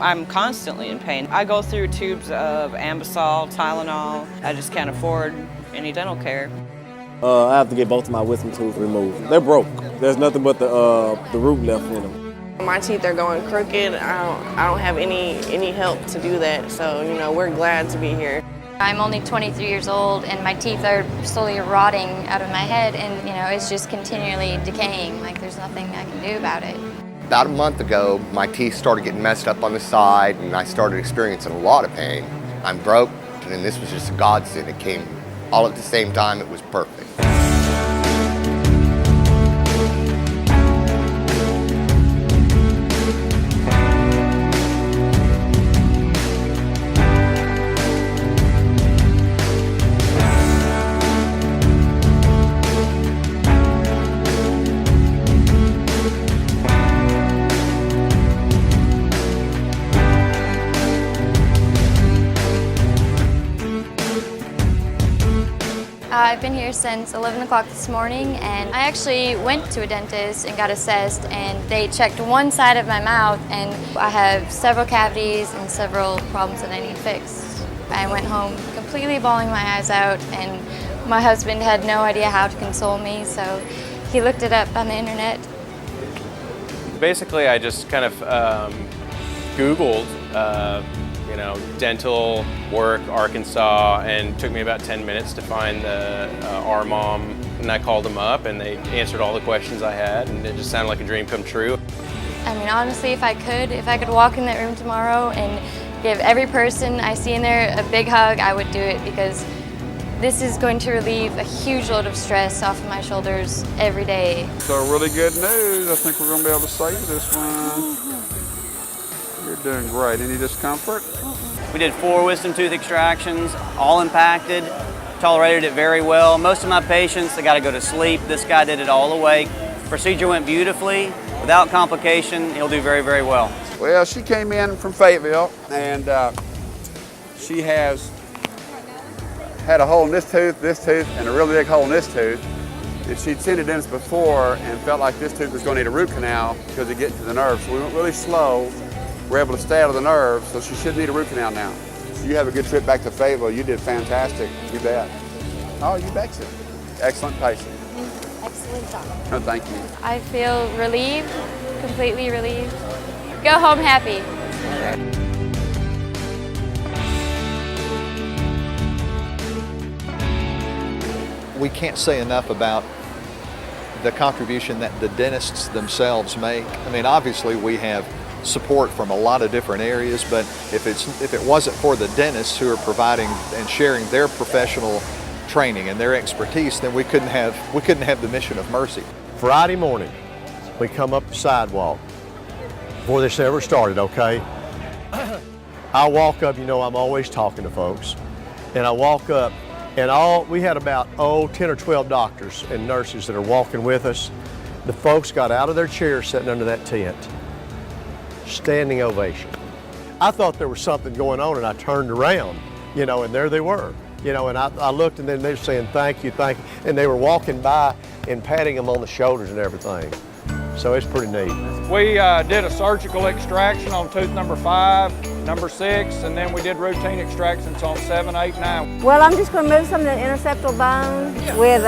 I'm constantly in pain. I go through tubes of Ambisol, Tylenol. I just can't afford any dental care. I have to get both of my wisdom tooth removed. They're broke. There's nothing but the root left in them. My teeth are going crooked. I don't have any help to do that, so we're glad to be here. I'm only 23 years old and my teeth are slowly rotting out of my head, and it's just continually decaying. Like there's nothing I can do about it. About a month ago, my teeth started getting messed up on the side and I started experiencing a lot of pain. I'm broke, and this was just a godsend. It came all at the same time. It was perfect. I've been here since 11 o'clock this morning, and I actually went to a dentist and got assessed, and they checked one side of my mouth, and I have several cavities and several problems that I need fixed. I went home completely bawling my eyes out, and my husband had no idea how to console me, so he looked it up on the internet. Basically, I just kind of Googled dental work, Arkansas, and it took me about 10 minutes to find the RMOM, and I called them up and they answered all the questions I had, and it just sounded like a dream come true. I mean, honestly, if I could walk in that room tomorrow and give every person I see in there a big hug, I would do it, because this is going to relieve a huge load of stress off of my shoulders every day. So really good news. I think we're going to be able to save this one. You're doing great. Any discomfort? We did 4 wisdom tooth extractions, all impacted, tolerated it very well. Most of my patients, they got to go to sleep. This guy did it all awake. Procedure went beautifully, without complication. He'll do very, very well. Well, she came in from Fayetteville, and she has had a hole in this tooth, and a really big hole in this tooth. If she'd seen a dentist before and felt like this tooth was going to need a root canal because it gets to the nerve, so we went really slow. We're able to stay out of the nerve, so she should need a root canal now. So you have a good trip back to Fayetteville. You did fantastic. You bet. Oh, you betcha. Excellent patient. Excellent job. No, thank you. I feel relieved, completely relieved. Go home happy. We can't say enough about the contribution that the dentists themselves make. I mean, obviously we have support from a lot of different areas, but if it wasn't for the dentists who are providing and sharing their professional training and their expertise, then we couldn't have the mission of Mercy. Friday morning, we come up the sidewalk before this ever started, okay? I walk up, I'm always talking to folks, and I walk up, and we had about 10 or 12 doctors and nurses that are walking with us. The folks got out of their chairs sitting under that tent. Standing ovation. I thought there was something going on, and I turned around, and there they were, and I looked, and then they were saying thank you, and they were walking by and patting them on the shoulders and everything. So it's pretty neat. We did a surgical extraction on tooth number 5, number 6, and then we did routine extractions on 7, 8, 9. Well, I'm just going to move some of the interceptal bone with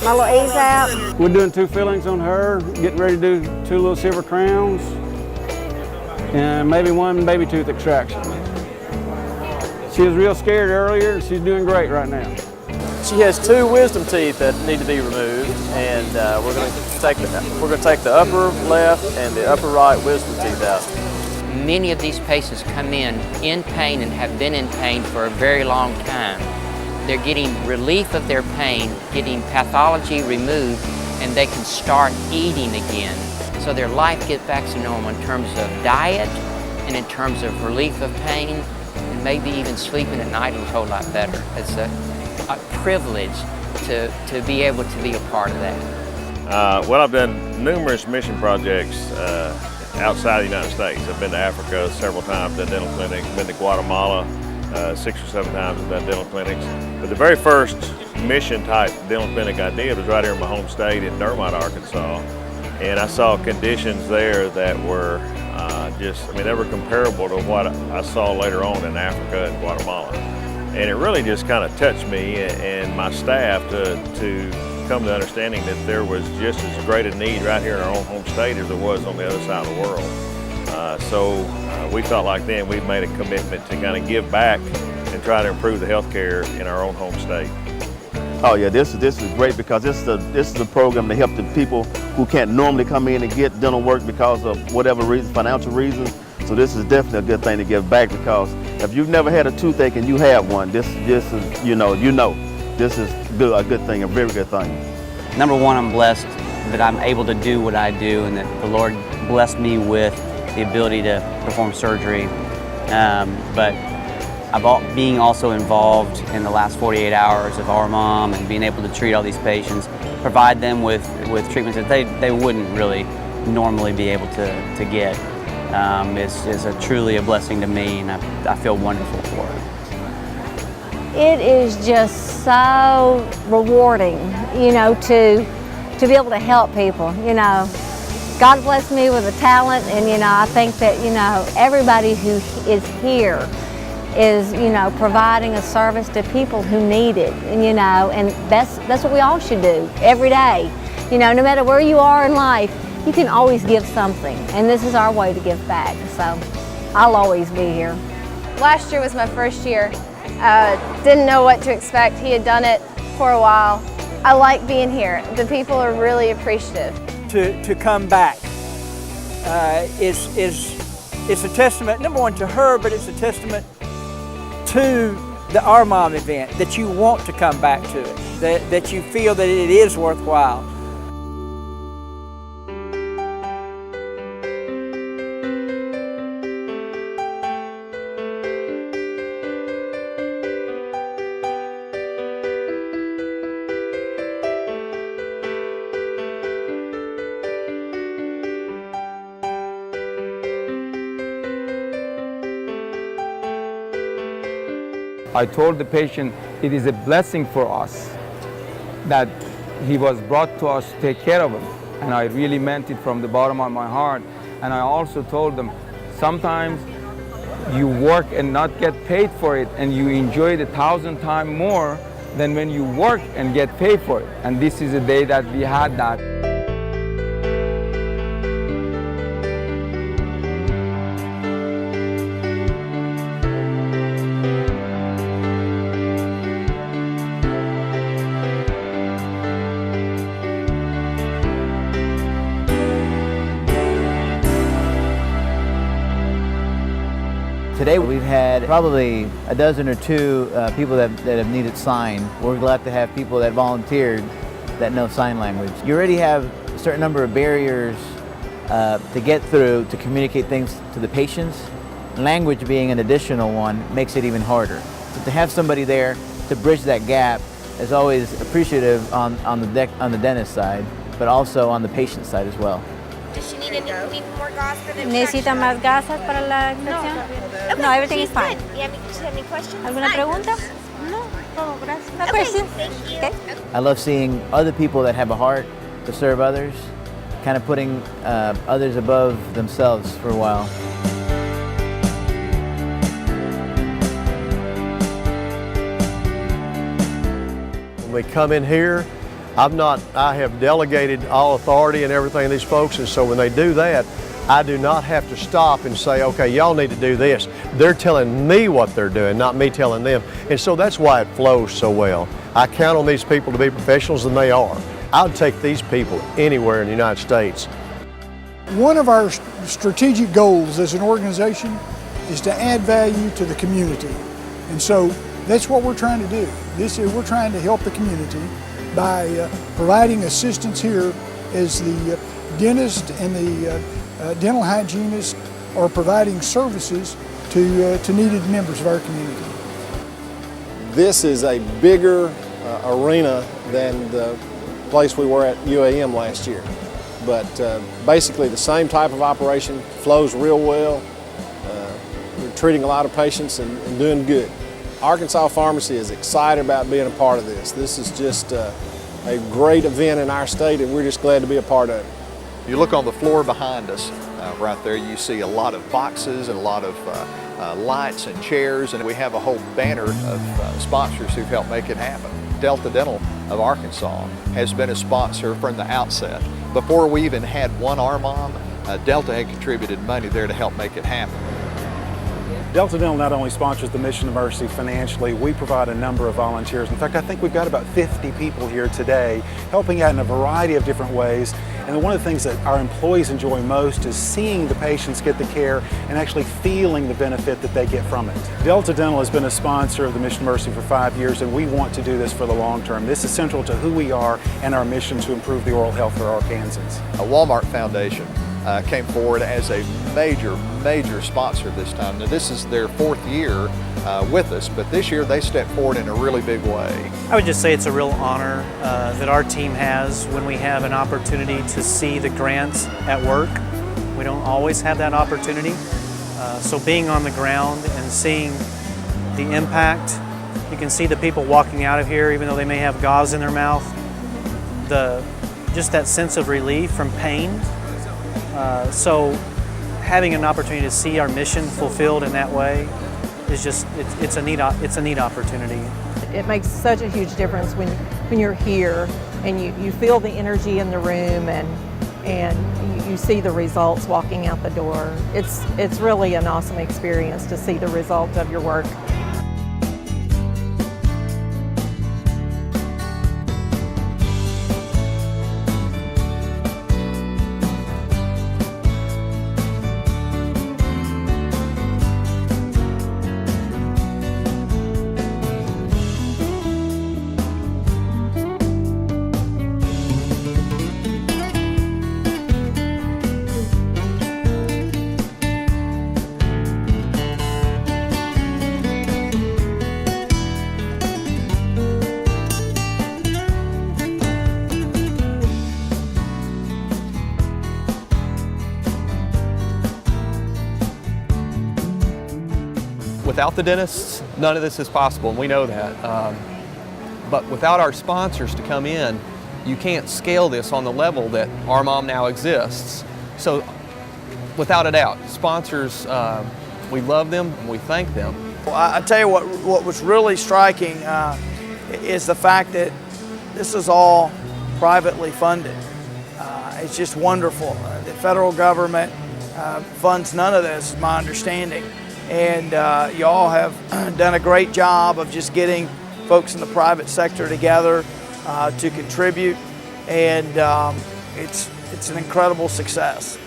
my little ease out. We're doing 2 fillings on her, getting ready to do 2 little silver crowns, and maybe 1 baby tooth extraction. She was real scared earlier, and she's doing great right now. She has 2 wisdom teeth that need to be removed, and we're going to take the upper left and the upper right wisdom teeth out. Many of these patients come in pain and have been in pain for a very long time. They're getting relief of their pain, getting pathology removed, and they can start eating again. So their life gets back to normal in terms of diet and in terms of relief of pain, and maybe even sleeping at night a whole lot better. It's a privilege to be able to be a part of that. Well, I've done numerous mission projects outside the United States. I've been to Africa several times, done dental clinics, been to Guatemala 6 or 7 times, I've done dental clinics. But the very first mission type dental clinic I did was right here in my home state in Dermot, Arkansas. And I saw conditions there that were They were comparable to what I saw later on in Africa and Guatemala. And it really just kind of touched me and my staff to come to understanding that there was just as great a need right here in our own home state as there was on the other side of the world. So we felt like then we made a commitment to kind of give back and try to improve the health care in our own home state. Oh yeah, this is great because this is a program to help the people who can't normally come in and get dental work because of whatever reason, financial reasons. So this is definitely a good thing to give back, because if you've never had a toothache and you have one, this is this is good, a good thing, a very good thing. Number one, I'm blessed that I'm able to do what I do and that the Lord blessed me with the ability to perform surgery. But being also involved in the last 48 hours of RMOM and being able to treat all these patients, provide them with treatments that they wouldn't really normally be able to get, is truly a blessing to me, and I feel wonderful for it. It is just so rewarding, to be able to help people, God blessed me with a talent, and, I think that, everybody who is here is, providing a service to people who need it, and that's what we all should do every day. No matter where you are in life, you can always give something, and this is our way to give back, so I'll always be here. Last year was my first year. Didn't know what to expect. He had done it for a while. I like being here. The people are really appreciative. To come back is a testament, number one, to her, but it's a testament to the RMOM event, that you want to come back to it, that you feel that it is worthwhile. I told the patient it is a blessing for us that he was brought to us to take care of him. And I really meant it from the bottom of my heart. And I also told them, sometimes you work and not get paid for it, and you enjoy it 1,000 times more than when you work and get paid for it. And this is the day that we had that. Today we've had probably a dozen or two people that have needed sign. We're glad to have people that volunteered that know sign language. You already have a certain number of barriers to get through to communicate things to the patients. Language being an additional one makes it even harder. So to have somebody there to bridge that gap is always appreciative on the dentist side, but also on the patient side as well. Does she need more gauze for the ¿Necesita más gasas para la extracción? No, everything is fine. Do you have any questions? ¿Alguna pregunta? No, todo, gracias. No question. Thank you. Okay. I love seeing other people that have a heart to serve others, kind of putting others above themselves for a while. When we come in here, I have delegated all authority and everything to these folks, and so when they do that, I do not have to stop and say, okay, y'all need to do this. They're telling me what they're doing, not me telling them. And so that's why it flows so well. I count on these people to be professionals, and they are. I'd take these people anywhere in the United States. One of our strategic goals as an organization is to add value to the community. And so that's what we're trying to do. We're trying to help the community by providing assistance here as the dentist and the dental hygienist are providing services to needed members of our community. This is a bigger arena than the place we were at UAM last year. But basically the same type of operation, flows real well. We're treating a lot of patients and doing good. Arkansas Pharmacy is excited about being a part of this. This is just a great event in our state, and we're just glad to be a part of it. You look on the floor behind us, Right there you see a lot of boxes and a lot of lights and chairs, and we have a whole banner of sponsors who've helped make it happen. Delta Dental of Arkansas has been a sponsor from the outset. Before we even had one RMOM, Delta had contributed money there to help make it happen. Delta Dental not only sponsors the Mission of Mercy financially, we provide a number of volunteers. In fact, I think we've got about 50 people here today helping out in a variety of different ways. And one of the things that our employees enjoy most is seeing the patients get the care and actually feeling the benefit that they get from it. Delta Dental has been a sponsor of the Mission of Mercy for 5 years, and we want to do this for the long term. This is central to who we are and our mission to improve the oral health for Arkansans. A Walmart Foundation came forward as a major sponsor this time. Now this is their 4th year with us, but this year they stepped forward in a really big way. I would just say it's a real honor that our team has when we have an opportunity to see the grants at work. We don't always have that opportunity. So being on the ground and seeing the impact, you can see the people walking out of here even though they may have gauze in their mouth. Just that sense of relief from pain. So having an opportunity to see our mission fulfilled in that way is just, it's a neat opportunity. It makes such a huge difference when you're here and you feel the energy in the room and you see the results walking out the door. It's really an awesome experience to see the result of your work. Without the dentists, none of this is possible, and we know that. But without our sponsors to come in, you can't scale this on the level that RMOM now exists. So, without a doubt, sponsors, we love them and we thank them. Well, I tell you what was really striking is the fact that this is all privately funded. It's just wonderful. The federal government funds none of this, is my understanding. And y'all have done a great job of just getting folks in the private sector together to contribute, and it's an incredible success.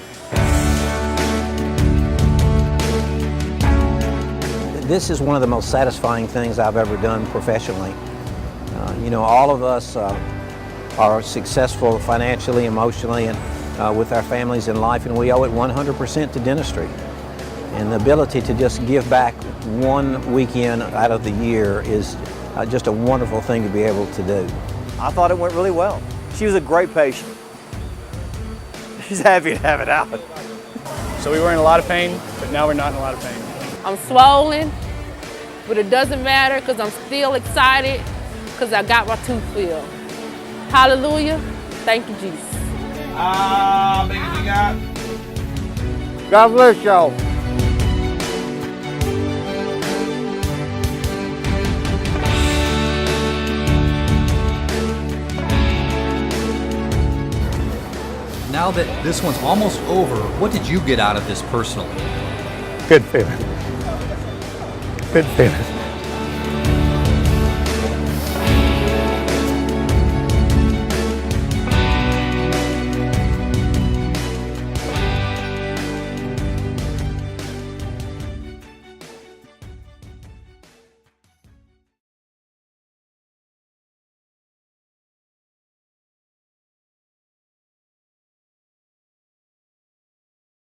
This is one of the most satisfying things I've ever done professionally. You know, all of us are successful financially, emotionally, and with our families in life, and we owe it 100% to dentistry. And the ability to just give back one weekend out of the year is just a wonderful thing to be able to do. I thought it went really well. She was a great patient. She's happy to have it out. So we were in a lot of pain, but now we're not in a lot of pain. I'm swollen, but it doesn't matter because I'm still excited because I got my tooth filled. Hallelujah. Thank you, Jesus. Big as you got. God bless y'all. Now that this one's almost over, what did you get out of this personally? Good feeling. Good feeling.